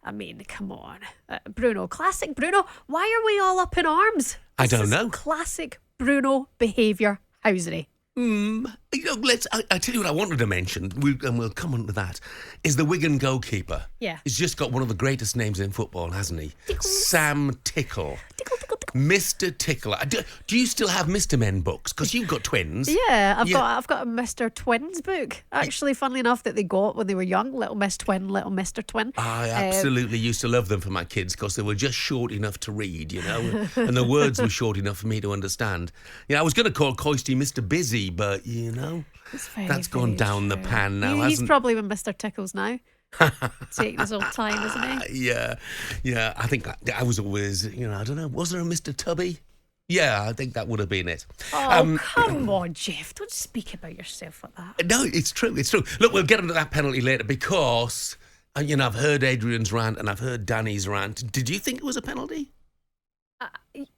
I mean, come on. Bruno, classic Bruno. Why are we all up in arms? I don't know. Classic Bruno behaviour, housery. I tell you what I wanted to mention, and we'll come on to that, is the Wigan goalkeeper. Yeah. He's just got one of the greatest names in football, hasn't he? Sam Tickle. Tickle. Mr. Tickle. Do you still have Mr. Men books? Because you've got twins. Yeah, I've got a Mr. Twins book. Actually, funnily enough, that they got when they were young. Little Miss Twin, Little Mr. Twin. I absolutely used to love them for my kids because they were just short enough to read, and the words were short enough for me to understand. I was going to call Coisty Mr. Busy, but, that's gone down the pan now, He's probably with Mr. Tickles now. Taking his old time, isn't he? Yeah. I think I was always, I don't know, was there a Mr. Tubby? Yeah, I think that would have been it. Oh, come on, Jeff. Don't speak about yourself like that. No, it's true. Look, we'll get into that penalty later because, I've heard Adrian's rant and I've heard Danny's rant. Did you think it was a penalty?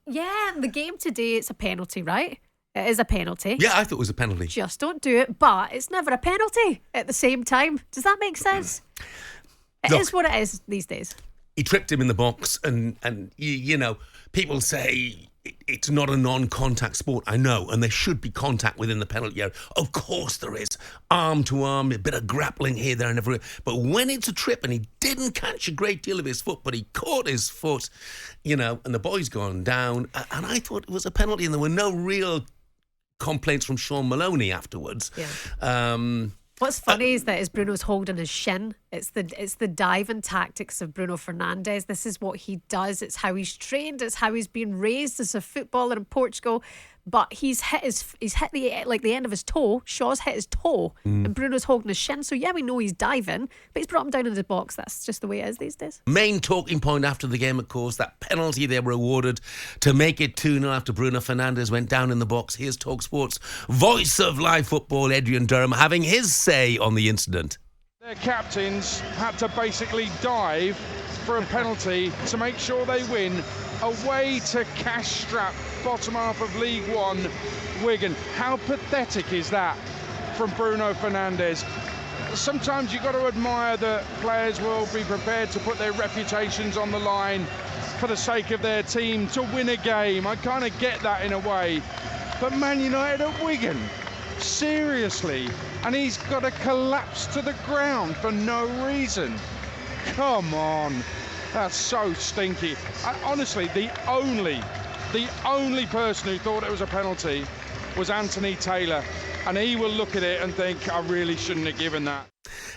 Yeah, the game today, it's a penalty, right? It is a penalty. Yeah, I thought it was a penalty. Just don't do it, but it's never a penalty at the same time. Does that make sense? It is what it is these days. He tripped him in the box and people say it's not a non-contact sport. I know, and there should be contact within the penalty area. Of course there is. Arm to arm, a bit of grappling here, there and everywhere. But when it's a trip and he didn't catch a great deal of his foot, but he caught his foot, and the boy's gone down, and I thought it was a penalty and there were no real complaints from Sean Maloney afterwards. Yeah. What's funny is that Bruno's holding his shin. It's the diving tactics of Bruno Fernandes. This is what he does. It's how he's trained. It's how he's been raised as a footballer in Portugal. But he's hit the end of his toe. Shaw's hit his toe, and Bruno's holding his shin. So yeah, we know he's diving, but he's brought him down in the box. That's just the way it is these days. Main talking point after the game, of course, that penalty they were awarded to make it 2-0 after Bruno Fernandes went down in the box. Here's talkSPORT's voice of live football, Edwin Durham, having his say on the incident. Their captains had to basically dive for a penalty to make sure they win away to cash-strapped bottom half of League One Wigan. How pathetic is that from Bruno Fernandes? Sometimes you've got to admire that players will be prepared to put their reputations on the line for the sake of their team to win a game. I kind of get that in a way. But Man United at Wigan, seriously? And he's got to collapse to the ground for no reason. Come on. That's so stinky. Honestly, the only person who thought it was a penalty was Anthony Taylor. And he will look at it and think, I really shouldn't have given that.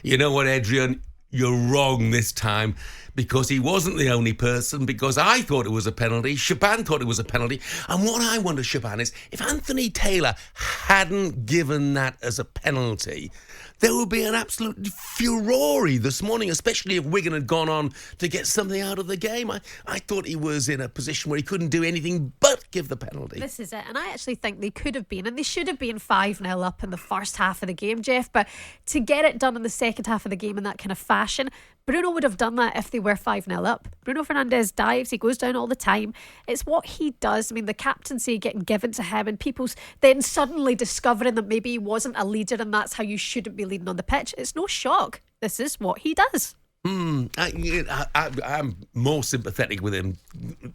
You know what, Adrian? You're wrong this time, because he wasn't the only person, because I thought it was a penalty. Shebahn thought it was a penalty. And what I wonder, Shebahn, is if Anthony Taylor hadn't given that as a penalty, there would be an absolute furore this morning, especially if Wigan had gone on to get something out of the game. I thought he was in a position where he couldn't do anything but give the penalty. This is it. And I actually think they could have been, and they should have been 5-0 up in the first half of the game, Jeff. But to get it done in the second half of the game in that kind of fashion, Bruno would have done that if they were 5-0 up. Bruno Fernandes dives, he goes down all the time. It's what he does. I mean, the captaincy getting given to him and people's then suddenly discovering that maybe he wasn't a leader and that's how you shouldn't be leading on the pitch. It's no shock. This is what he does. I'm more sympathetic with him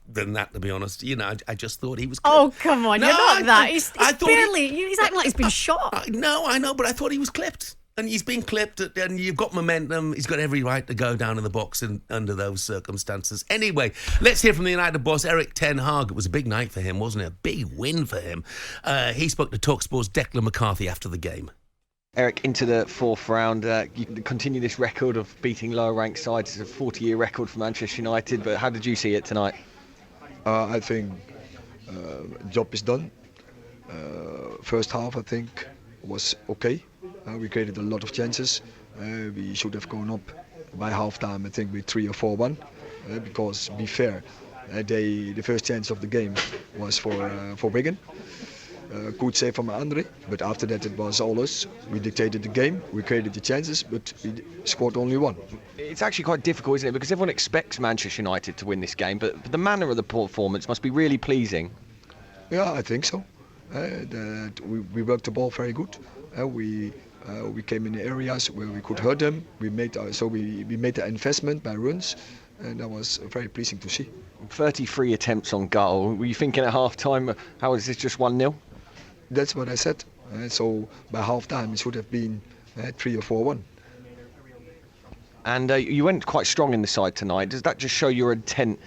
than that, to be honest. I just thought he was clipped. Oh, come on, you're not that. He's acting like he's been shot. No, I know, but I thought he was clipped. And he's been clipped, and you've got momentum. He's got every right to go down in the box under those circumstances. Anyway, let's hear from the United boss, Erik Ten Hag. It was a big night for him, wasn't it? A big win for him. He spoke to talkSPORT's Declan McCarthy after the game. Erik, into the fourth round, you continue this record of beating lower-ranked sides. It's a 40-year record for Manchester United, but how did you see it tonight? I think job is done. First half, I think, was okay. We created a lot of chances. We should have gone up by half-time, I think, with 3 or 4-1. Because, to be fair, the first chance of the game was for Wigan. Good save from Aherne, but after that it was all us. We dictated the game, we created the chances, but we scored only 1. It's actually quite difficult, isn't it? Because everyone expects Manchester United to win this game, but the manner of the performance must be really pleasing. Yeah, I think so. We worked the ball very good. We came in the areas where we could hurt them. We made the investment by runs. and that was very pleasing to see. 33 attempts on goal. Were you thinking at half-time, how is this just 1-0? That's what I said. So by half-time it should have been 3 or 4-1. And you went quite strong in the side tonight. Does that just show your intent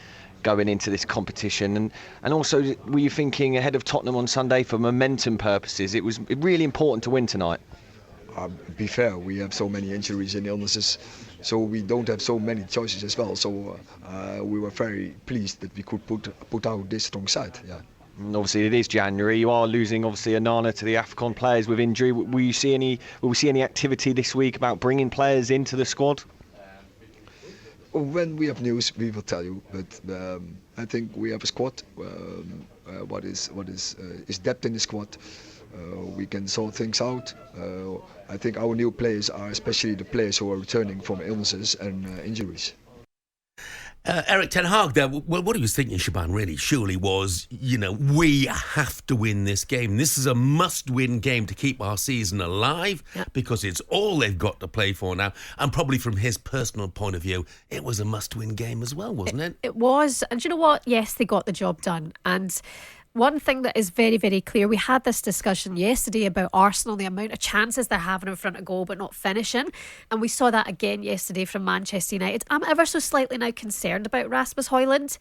going into this competition? And also, were you thinking ahead of Tottenham on Sunday for momentum purposes? It was really important to win tonight. Be fair, we have so many injuries and illnesses, so we don't have so many choices as well. So we were very pleased that we could put out this strong side. Yeah. And obviously, it is January. You are losing, obviously, Aherne to the AFCON players with injury. Will we see any activity this week about bringing players into the squad? When we have news, we will tell you. But I think we have a squad. What is depth in the squad? We can sort things out. I think our new players are especially the players who are returning from illnesses and injuries. Erik Ten Hag there, well, what he was thinking, Shebahn, really, surely was, we have to win this game. This is a must-win game to keep our season alive, because it's all they've got to play for now. And probably from his personal point of view, it was a must-win game as well, wasn't it? It was. And do you know what? Yes, they got the job done. And one thing that is very, very clear, we had this discussion yesterday about Arsenal, the amount of chances they're having in front of goal but not finishing. And we saw that again yesterday from Manchester United. I'm ever so slightly now concerned about Rasmus Højlund.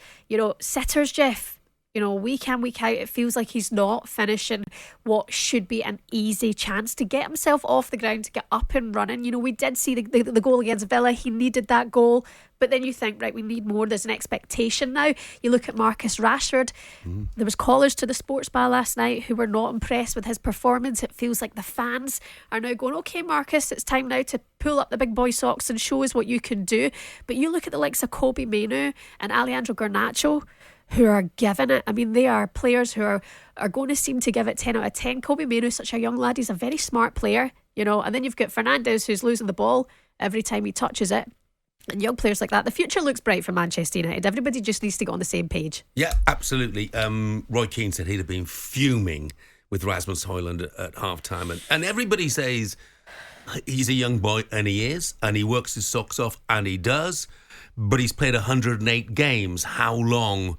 Sitters, Jeff. Week in, week out, it feels like he's not finishing what should be an easy chance to get himself off the ground, to get up and running. We did see the goal against Villa. He needed that goal. But then you think, right, we need more. There's an expectation now. You look at Marcus Rashford. There was callers to the sports bar last night who were not impressed with his performance. It feels like the fans are now going, okay, Marcus, it's time now to pull up the big boy socks and show us what you can do. But you look at the likes of Kobe Mainoo and Alejandro Garnacho, who are giving it. I mean, they are players who are going to seem to give it 10 out of 10. Kobe Mainoo is such a young lad. He's a very smart player, and then you've got Fernandes, who's losing the ball every time he touches it. And young players like that. The future looks bright for Manchester United. Everybody just needs to get on the same page. Yeah, absolutely. Roy Keane said he'd have been fuming with Rasmus Højlund at half-time. And everybody says he's a young boy, and he is, and he works his socks off, and he does. But he's played 108 games. How long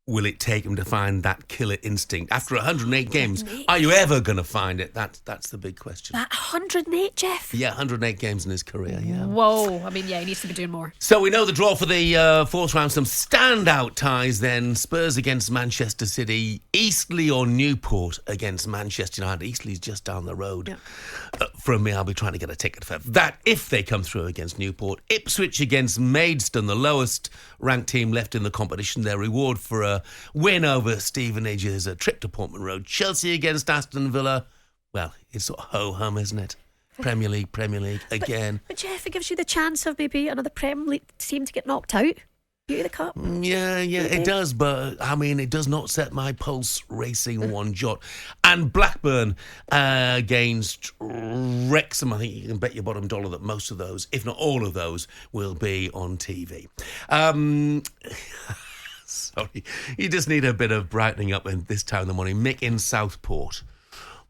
will it take him to find that killer instinct? After 108 games, are you ever going to find it? That's the big question. That 108, Jeff? Yeah, 108 games in his career, yeah. Whoa. I mean, he needs to be doing more. So we know the draw for the fourth round. Some standout ties then. Spurs against Manchester City. Eastleigh or Newport against Manchester United. Eastleigh's just down the road. Yeah. From me, I'll be trying to get a ticket for that if they come through against Newport. Ipswich against Maidstone, the lowest ranked team left in the competition. Their reward for a win over Stevenage is a trip to Portman Road. Chelsea against Aston Villa. Well, it's sort of ho-hum, isn't it? Premier League again. But Jeff, it gives you the chance of maybe another Premier League team to get knocked out. Beauty of the Cup. Yeah, it does, but I mean, it does not set my pulse racing one jot. And Blackburn against Wrexham, I think you can bet your bottom dollar that most of those, if not all of those, will be on TV. Sorry, you just need a bit of brightening up in this time of the morning. Mick in Southport.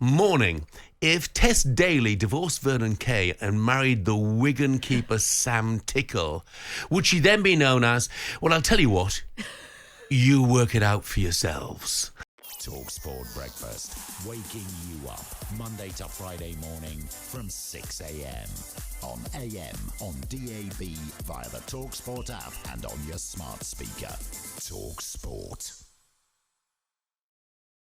Morning. If Tess Daly divorced Vernon Kay and married the Wigan keeper Sam Tickle, would she then be known as, well, I'll tell you what, you work it out for yourselves. talkSPORT Breakfast, waking you up Monday to Friday morning from 6 a.m. on AM, on DAB, via the talkSPORT app and on your smart speaker. talkSPORT.